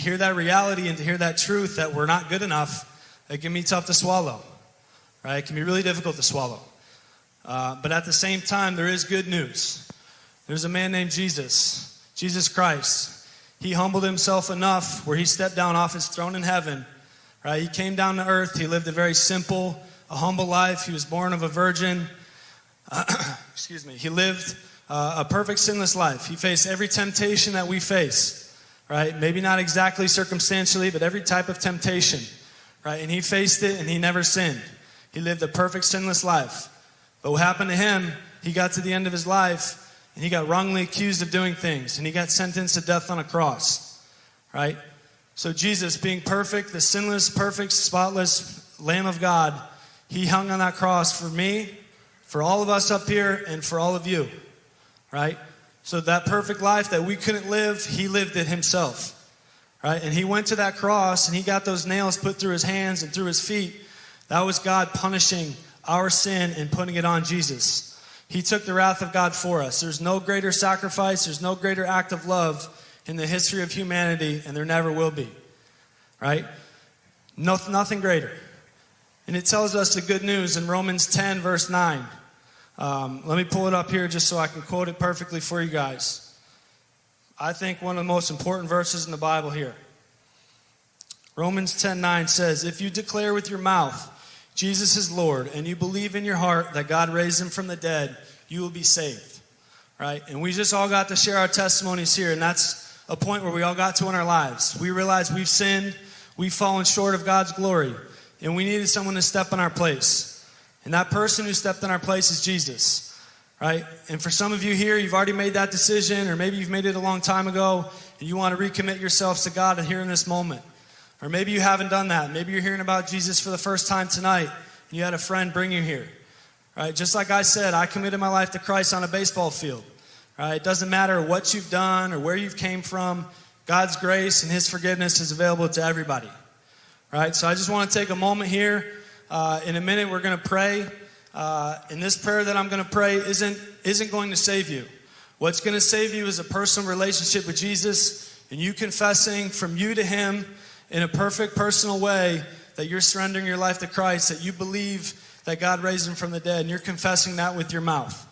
hear that reality and to hear that truth that we're not good enough, it can be tough to swallow, right? It can be really difficult to swallow. But at the same time, there is good news. There's a man named Jesus Christ. He humbled himself enough where he stepped down off his throne in heaven, right? He came down to earth. He lived a very simple, a humble life. He was born of a virgin. He lived a perfect, sinless life. He faced every temptation that we face. Right? Maybe not exactly circumstantially, but every type of temptation. Right? And he faced it and he never sinned. He lived a perfect, sinless life. But what happened to him, he got to the end of his life and he got wrongly accused of doing things. And he got sentenced to death on a cross. Right? So Jesus, being perfect, the sinless, perfect, spotless Lamb of God, he hung on that cross for me, for all of us up here, and for all of you. Right? So that perfect life that we couldn't live, he lived it himself, right? And he went to that cross and he got those nails put through his hands and through his feet. That was God punishing our sin and putting it on Jesus. He took the wrath of God for us. There's no greater sacrifice, there's no greater act of love in the history of humanity, and there never will be, right? Nothing greater. And it tells us the good news in Romans 10, verse 9. Let me pull it up here just so I can quote it perfectly for you guys. I think one of the most important verses in the Bible here. Romans 10:9 says, if you declare with your mouth Jesus is Lord and you believe in your heart that God raised him from the dead, you will be saved. Right? And we just all got to share our testimonies here, and that's a point where we all got to in our lives. We realized we've sinned, we've fallen short of God's glory, and we needed someone to step in our place. And that person who stepped in our place is Jesus, right? And for some of you here, you've already made that decision, or maybe you've made it a long time ago, and you want to recommit yourselves to God here in this moment. Or maybe you haven't done that. Maybe you're hearing about Jesus for the first time tonight, and you had a friend bring you here, right? Just like I said, I committed my life to Christ on a baseball field, right? It doesn't matter what you've done or where you've came from. God's grace and his forgiveness is available to everybody, right? So I just want to take a moment here. In a minute, we're going to pray. And this prayer that I'm going to pray isn't going to save you. What's going to save you is a personal relationship with Jesus, and you confessing from you to him in a perfect personal way that you're surrendering your life to Christ, that you believe that God raised him from the dead, and you're confessing that with your mouth.